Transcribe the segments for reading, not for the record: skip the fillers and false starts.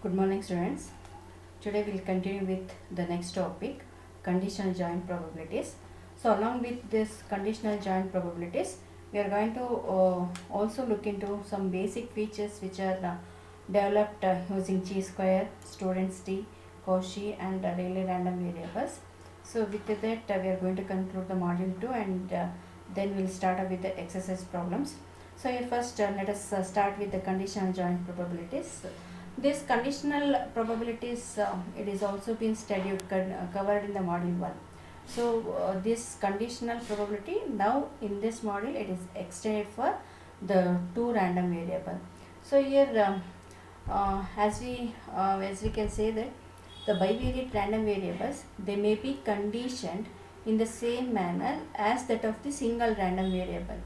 Good morning, students. Today we'll continue with the next topic, conditional joint probabilities. So along with this conditional joint probabilities, we are going to also look into some basic features which are developed using chi-square, students t, Cauchy and Rayleigh random variables. So with that we are going to conclude the module 2 and then we'll start up with the exercise problems. So here first let us start with the conditional joint probabilities. This conditional probabilities, it is also been studied, covered in the module 1. So this conditional probability now in this module it is extended for the two random variable. So here as we can say that the bivariate random variables, they may be conditioned in the same manner as that of the single random variable.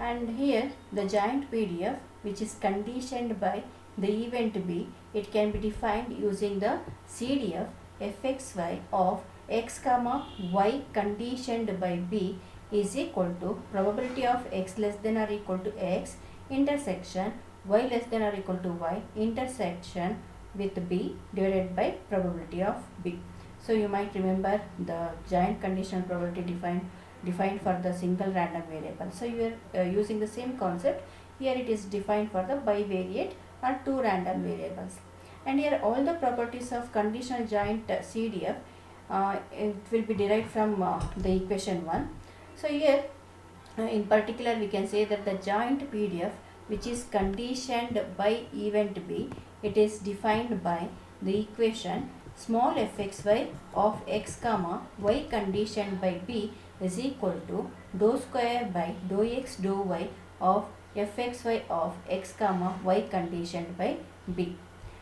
And here the giant PDF, which is conditioned by the event B, it can be defined using the CDF fxy of x comma y conditioned by B is equal to probability of x less than or equal to x intersection y less than or equal to y intersection with B divided by probability of B. So you might remember the giant conditional probability defined for the single random variable. So you are using the same concept. Here it is defined for the bivariate or two random variables. And here all the properties of conditional joint CDF, it will be derived from the equation 1. So here in particular we can say that the joint PDF, which is conditioned by event B, it is defined by the equation small fxy of x comma y conditioned by B is equal to dou square by dou x dou y of fxy of x comma y conditioned by B.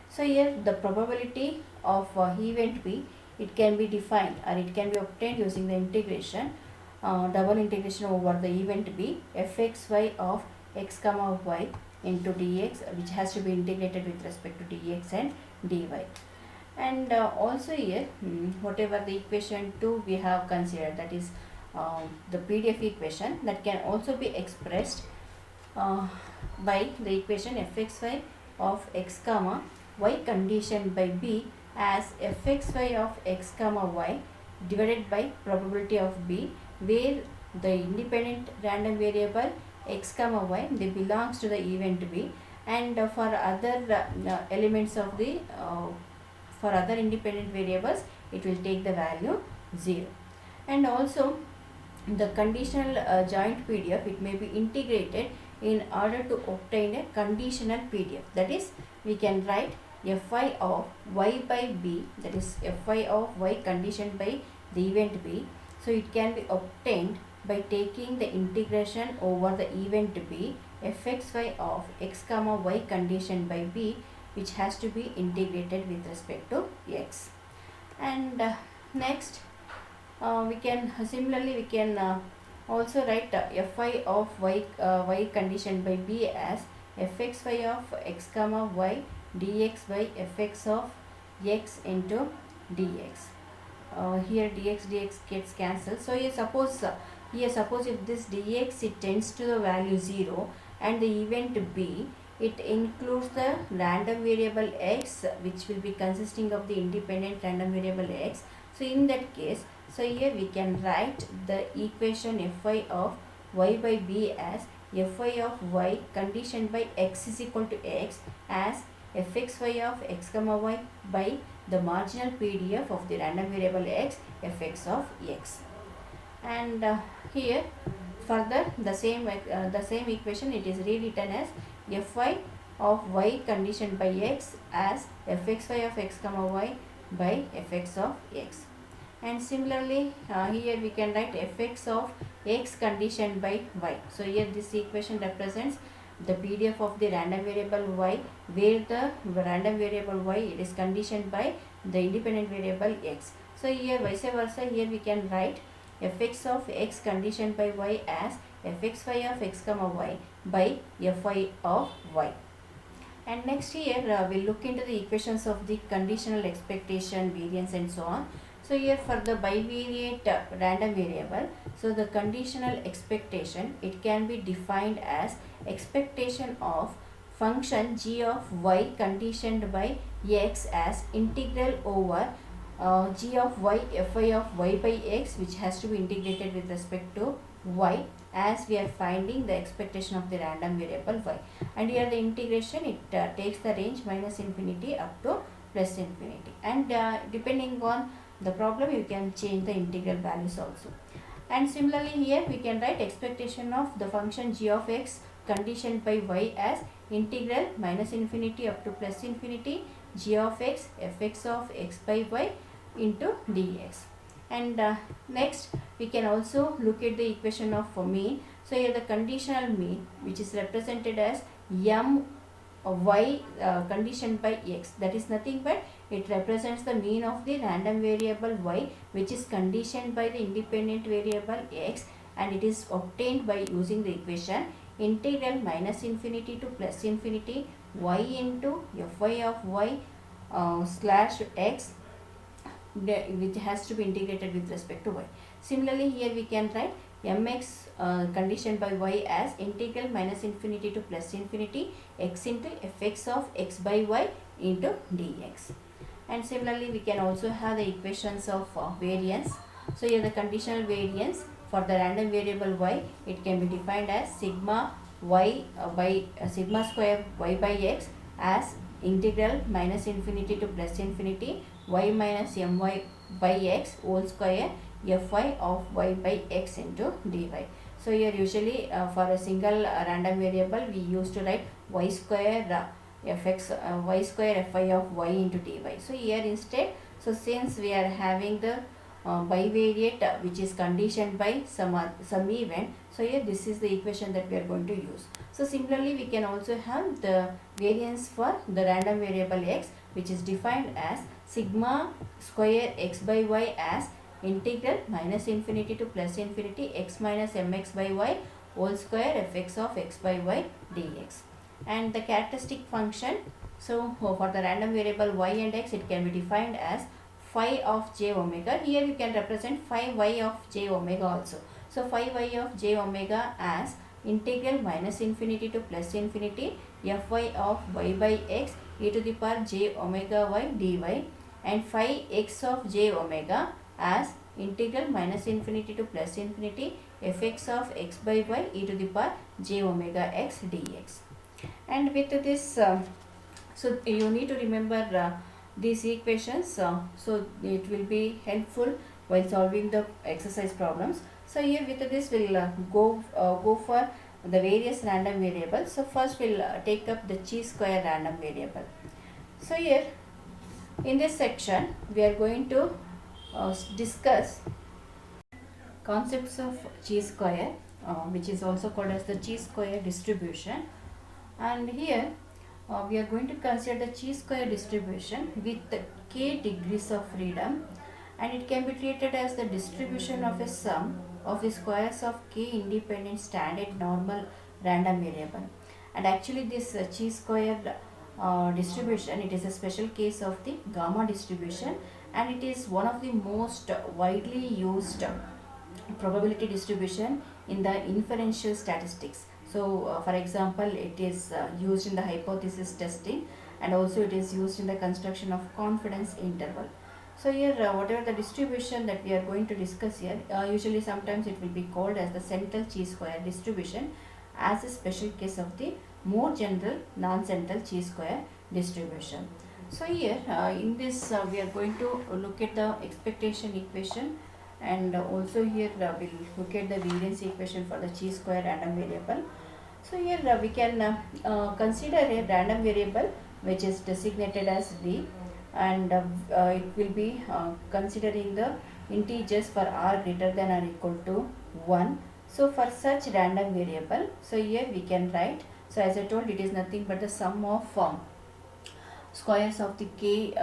So here the probability of event B, it can be defined or it can be obtained using the integration, double integration over the event B fxy of x comma y into dx, which has to be integrated with respect to dx and dy. And also here whatever the equation 2 we have considered, that is the PDF equation, that can also be expressed by the equation fxy of x comma y conditioned by B as fxy of x comma y divided by probability of B, where the independent random variable x comma y, they belongs to the event B, and for other elements of the for other independent variables it will take the value 0. And also the conditional joint PDF, it may be integrated in order to obtain a conditional PDF. That is, we can write fy of y by b, that is fy of y conditioned by the event B. So it can be obtained by taking the integration over the event B fxy of x comma y conditioned by B, which has to be integrated with respect to x. And next we can similarly we can also write fy of y conditioned by B as fxy of x comma y dx by fx of x into dx. Here dx gets cancelled. So here suppose if this dx, it tends to the value 0 and the event B, it includes the random variable x, which will be consisting of the independent random variable x. So in that case, so here we can write the equation fy of y by b as fy of y conditioned by x is equal to x as fxy of x comma y by the marginal PDF of the random variable x fx of x. And here further the same equation, it is rewritten as fy of y conditioned by x as fxy of x comma y by fx of x. And similarly here we can write fx of x conditioned by y. So here this equation represents the PDF of the random variable y, where the random variable y, it is conditioned by the independent variable x. So here vice versa, here we can write fx of x conditioned by y as fxy of x comma y by fy of y. And next here we'll look into the equations of the conditional expectation, variance and so on. So here for the bivariate random variable, so the conditional expectation, it can be defined as expectation of function g of y conditioned by x as integral over g of y fi of y by x, which has to be integrated with respect to y, as we are finding the expectation of the random variable y. And here the integration, it takes the range minus infinity up to plus infinity, and depending on the problem you can change the integral values also. And similarly here we can write expectation of the function g of x conditioned by y as integral minus infinity up to plus infinity g of x fx of x by y into dx. And next we can also look at the equation of mean. So here the conditional mean, which is represented as m y conditioned by x, that is nothing but it represents the mean of the random variable y, which is conditioned by the independent variable x, and it is obtained by using the equation integral minus infinity to plus infinity y into fy of y slash x, which has to be integrated with respect to y. Similarly here we can write mx conditioned by y as integral minus infinity to plus infinity x into fx of x by y into dx. And similarly we can also have the equations of variance. So here the conditional variance for the random variable y, it can be defined as sigma y by sigma square y by x as integral minus infinity to plus infinity y minus my by x whole square fy of y by x into dy. So here usually for a single random variable we used to write y square fx y square fy of y into dy. So here instead, so since we are having the bivariate which is conditioned by some event, so here this is the equation that we are going to use. So similarly we can also have the variance for the random variable x, which is defined as sigma square x by y as integral minus infinity to plus infinity x minus mx by y whole square fx of x by y dx. And the characteristic function, so for the random variable y and x, it can be defined as phi of j omega. Here you can represent phi y of j omega also. So phi y of j omega as integral minus infinity to plus infinity fy of y by x e to the power j omega y dy, and phi x of j omega as integral minus infinity to plus infinity fx of x by y e to the power j omega x dx. And with this, so you need to remember these equations, so it will be helpful while solving the exercise problems. So here with this we'll go for the various random variables. So first we'll take up the chi-square random variable. So here in this section we are going to discuss concepts of chi-square, which is also called as the chi-square distribution. And here we are going to consider the chi-square distribution with k degrees of freedom, and it can be treated as the distribution of a sum of the squares of k independent standard normal random variable. And actually this chi-square distribution, it is a special case of the gamma distribution, and it is one of the most widely used probability distribution in the inferential statistics. So for example, it is used in the hypothesis testing, and also it is used in the construction of confidence interval. So here whatever the distribution that we are going to discuss here, usually sometimes it will be called as the central chi-square distribution as a special case of the more general non-central chi-square distribution. So here in this we are going to look at the expectation equation, and also here we'll look at the variance equation for the chi-square random variable. So here we can consider a random variable which is designated as v, and it will be considering the integers for r greater than or equal to 1. So for such random variable, so here we can write, so as I told, it is nothing but the sum of squares of the k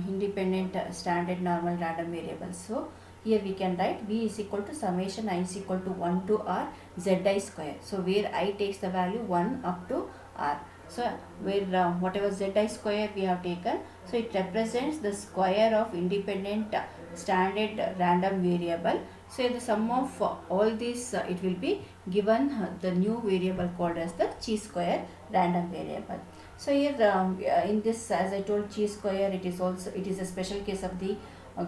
independent standard normal random variables. So here we can write v is equal to summation I is equal to 1 to r zi square. So where I takes the value 1 up to r. So where whatever zi square we have taken, so it represents the square of independent standard random variable. So the sum of all these it will be given the new variable called as the chi-square random variable. So here in this, as I told, chi square, it is a special case of the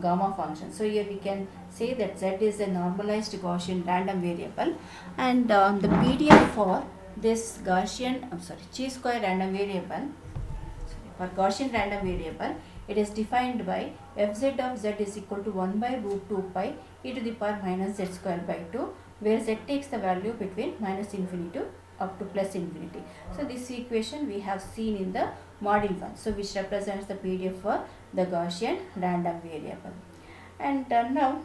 gamma function. So here we can say that z is a normalized Gaussian random variable, and the PDF for this chi square random variable, for Gaussian random variable, it is defined by fz of z is equal to 1 by root 2 pi e to the power minus z square by 2, where z takes the value between minus infinity to up to plus infinity. So this equation we have seen in the module 1, so which represents the PDF for the Gaussian random variable. And now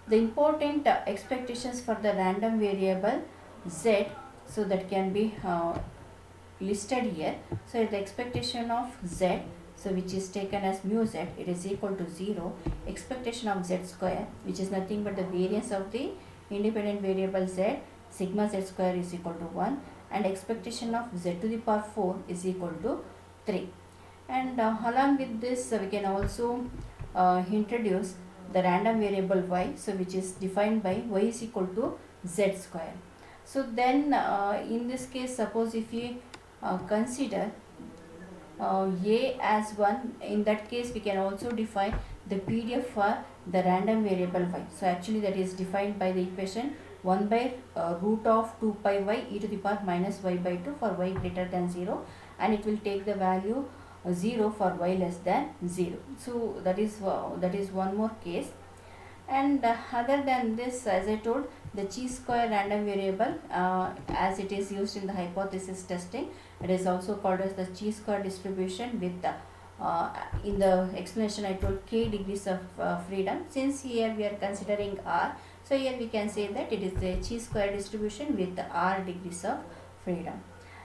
the important expectations for the random variable z, so that can be listed here. So the expectation of z, so which is taken as mu z, it is equal to 0. Expectation of z square, which is nothing but the variance of the independent variable z, sigma z square is equal to 1, and expectation of z to the power 4 is equal to 3. And along with this, we can also introduce the random variable y, so which is defined by y is equal to z square. So then in this case, suppose if we consider a as 1, in that case we can also define the PDF for the random variable y. So actually that is defined by the equation 1 by root of 2 pi y e to the power minus y by 2 for y greater than 0, and it will take the value 0 for y less than 0. So that is one more case. And other than this, as I told, the chi square random variable, as it is used in the hypothesis testing, it is also called as the chi square distribution with in the explanation I told k degrees of freedom. Since here we are considering r, so here we can say that it is a chi square distribution with r degrees of freedom.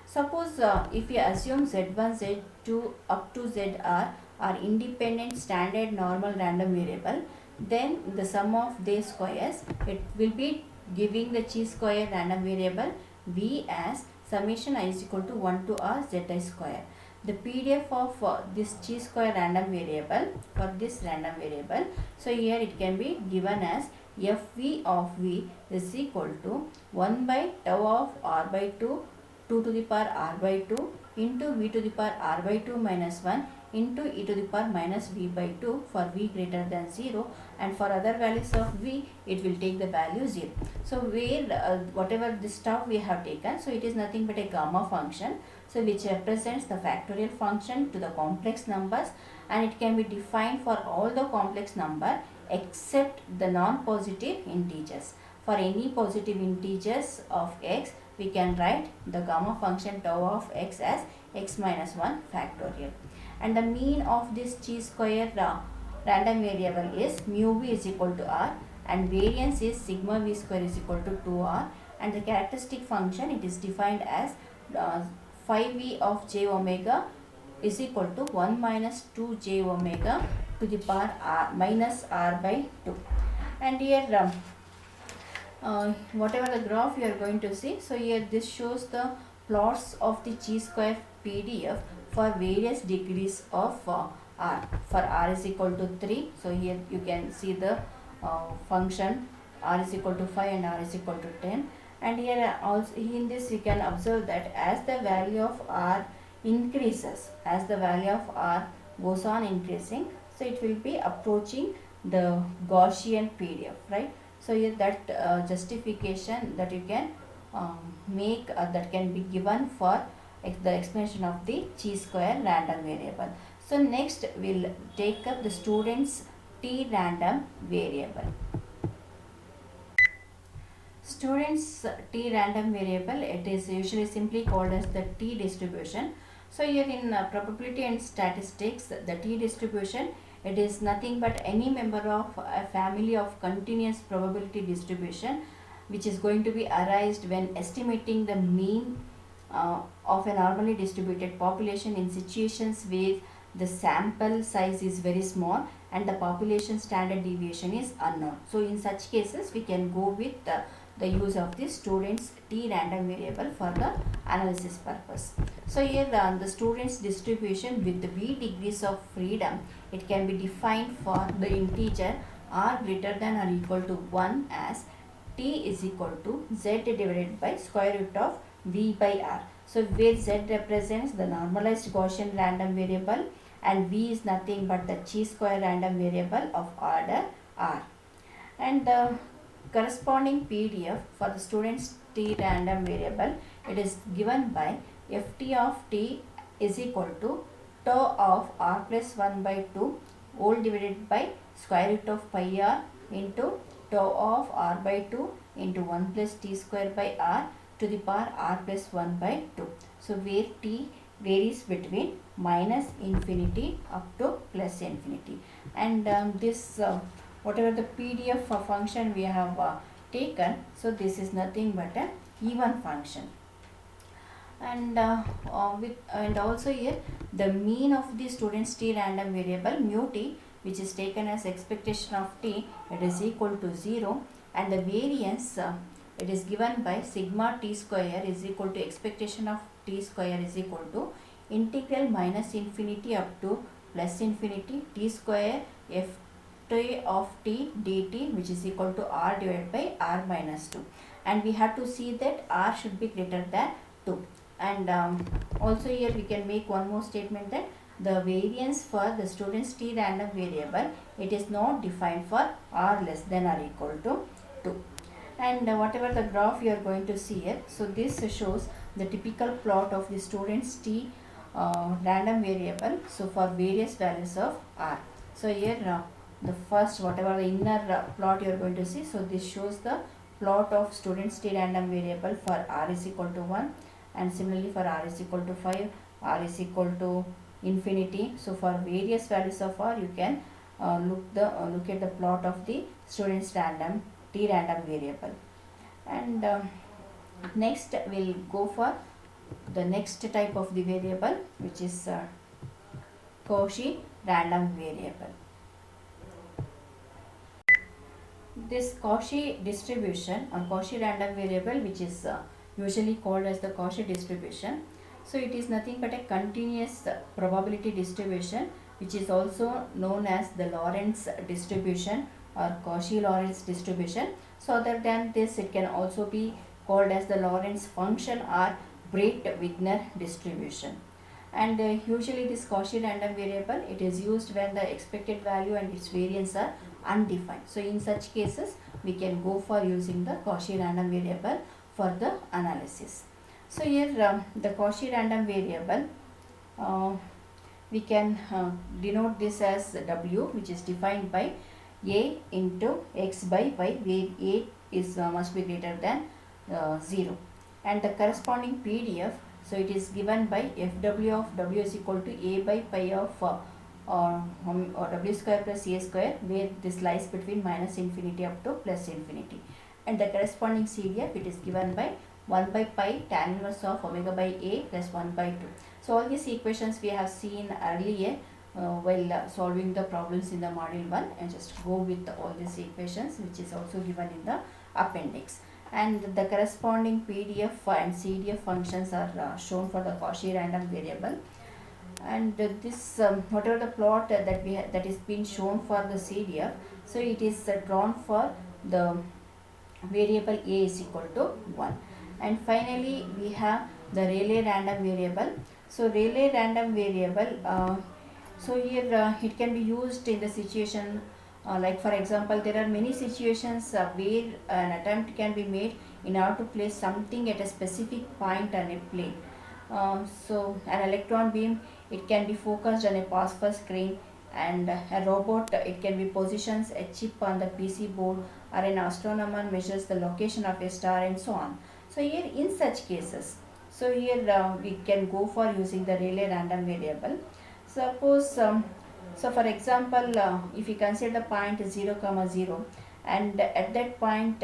Suppose if we assume z1, z2 up to zr are independent standard normal random variable, then the sum of their squares, it will be giving the chi square random variable v as summation I is equal to 1 to r zi square. The PDF of this chi square random variable for this random variable, so here it can be given as fv of v is equal to 1 by tau of r by 2 to the power r by 2 into v to the power r by 2 minus 1 into e to the power minus v by 2 for v greater than 0, and for other values of v it will take the value 0. So where whatever this stuff we have taken, so it is nothing but a gamma function, so which represents the factorial function to the complex numbers, and it can be defined for all the complex number except the non-positive integers. For any positive integers of x, we can write the gamma function tau of x as x minus 1 factorial. And the mean of this chi square random variable is mu v is equal to r, and variance is sigma v square is equal to 2r, and the characteristic function, it is defined as phi v of j omega is equal to 1 minus 2 j omega to the power r minus r by 2. And here whatever the graph you are going to see, so here this shows the plots of the chi square PDF for various degrees of r. For r is equal to 3, so here you can see the function r is equal to 5 and r is equal to 10. And here also in this you can observe that as the value of r increases, as the value of r goes on increasing, so it will be approaching the Gaussian PDF, right? So here that justification that you can make that can be given for the explanation of the chi square random variable. So next we'll take up the student's t random variable. Student's t random variable, it is usually simply called as the t distribution. So here in probability and statistics, the t distribution, it is nothing but any member of a family of continuous probability distribution which is going to be arised when estimating the mean of a normally distributed population in situations where the sample size is very small and the population standard deviation is unknown. So in such cases we can go with the use of the student's t random variable for the analysis purpose. So here the student's distribution with the v degrees of freedom, it can be defined for the integer r greater than or equal to 1 as t is equal to z divided by square root of v by r. So where z represents the normalized Gaussian random variable and v is nothing but the chi-square random variable of order r. And the corresponding PDF for the student's t random variable, it is given by ft of t is equal to tau of r plus 1 by 2 whole divided by square root of pi r into tau of r by 2 into 1 plus t square by r to the power r plus 1 by 2. So where t varies between minus infinity up to plus infinity. And this whatever the PDF function we have taken, so this is nothing but a even function. And also here the mean of the student's t random variable mu t, which is taken as expectation of t, it is equal to 0, and the variance it is given by sigma t square is equal to expectation of t square is equal to integral minus infinity up to plus infinity t square f t of t dt, which is equal to r divided by r minus 2, and we have to see that r should be greater than 2. And also here we can make one more statement that the variance for the student's t random variable, it is not defined for r less than or equal to 2. And whatever the graph you are going to see here, so this shows the typical plot of the student's t random variable, so for various values of r. So here the first whatever the inner plot you are going to see, so this shows the plot of student's t random variable for r is equal to 1, and similarly for r is equal to 5, r is equal to infinity. So for various values of r, you can look at the plot of the student's t random variable. And next we'll go for the next type of the variable, which is Cauchy random variable. This Cauchy distribution or Cauchy random variable, which is usually called as the Cauchy distribution, so it is nothing but a continuous probability distribution, which is also known as the Lorentz distribution or Cauchy-Lorentz distribution. So other than this, it can also be called as the Lorentz function or Breit-Wigner distribution. And usually this Cauchy random variable, it is used when the expected value and its variance are undefined. So in such cases, we can go for using the Cauchy random variable for the analysis. So here the Cauchy random variable, we can denote this as W, which is defined by a into x by y, where a is must be greater than 0, and the corresponding PDF, so it is given by fw of w is equal to a by pi of or w square plus a square, where this lies between minus infinity up to plus infinity, and the corresponding CDF, it is given by 1 by pi tan inverse of omega by a plus 1 by 2. So all these equations we have seen earlier while solving the problems in the module 1, and just go with all these equations, which is also given in the appendix. And the corresponding PDF and CDF functions are shown for the Cauchy random variable. And this whatever the plot that is being shown for the CDF, so it is drawn for the variable a is equal to 1. And finally we have the Rayleigh random variable. So Rayleigh random variable, so here it can be used in the situation like for example, there are many situations where an attempt can be made in order to place something at a specific point on a plane. So an electron beam, it can be focused on a phosphor screen, and a robot, it can be positions a chip on the PC board, or an astronomer measures the location of a star, and so on. So here in such cases, so here we can go for using the Rayleigh random variable. Suppose so for example, if you consider the point 0, 0, and at that point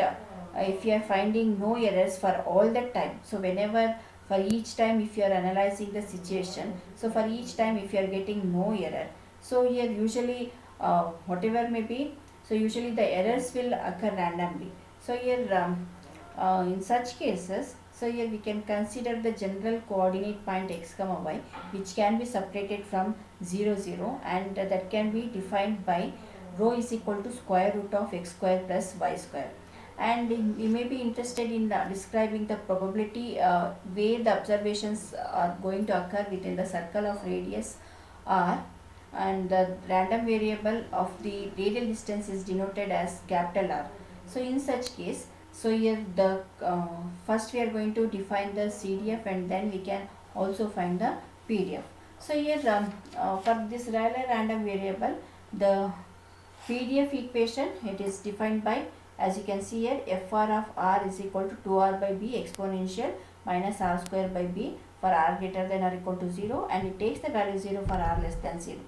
if you are finding no errors for all that time, so whenever for each time if you are analyzing the situation, so for each time if you are getting no error, so here usually whatever may be, so usually the errors will occur randomly. So here in such cases, so here we can consider the general coordinate point x comma y, which can be separated from 0, 0, and that can be defined by rho is equal to square root of x square plus y square. and we may be interested in describing the probability where the observations are going to occur within the circle of radius r, and the random variable of the radial distance is denoted as capital R. So in such case, so here the first we are going to define the CDF, and then we can also find the PDF. So here for this Rayleigh random variable, the PDF equation, it is defined by, as you can see here, FR of R is equal to 2R by B exponential minus R square by B for R greater than or equal to 0, and it takes the value 0 for R less than 0.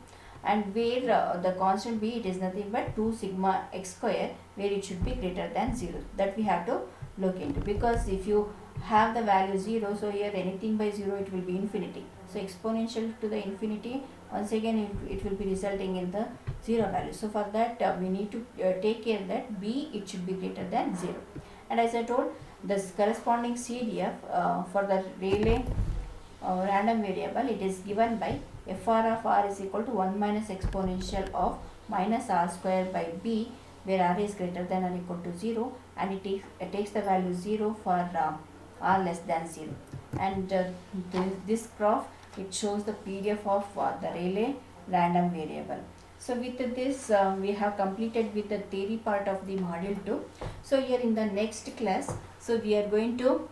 And where the constant B, it is nothing but 2 sigma x square, where it should be greater than 0. That we have to look into, because if you have the value 0, so here anything by 0, it will be infinity. So exponential to the infinity, once again it will be resulting in the 0 value. So for that we need to take care that B, it should be greater than 0. And as I told, this corresponding CDF for the Rayleigh random variable, it is given by FR of R is equal to 1 minus exponential of minus R square by B, where R is greater than or equal to 0, and it takes the value 0 for R less than 0. And this graph, it shows the PDF of the Rayleigh random variable. So with this we have completed with the theory part of the module 2. So here in the next class, so we are going to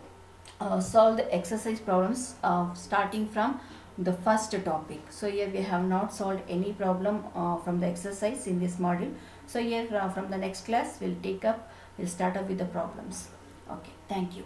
solve the exercise problems starting from the first topic. So here we have not solved any problem from the exercise in this module. So here from the next class we'll start up with the problems. Okay, thank you.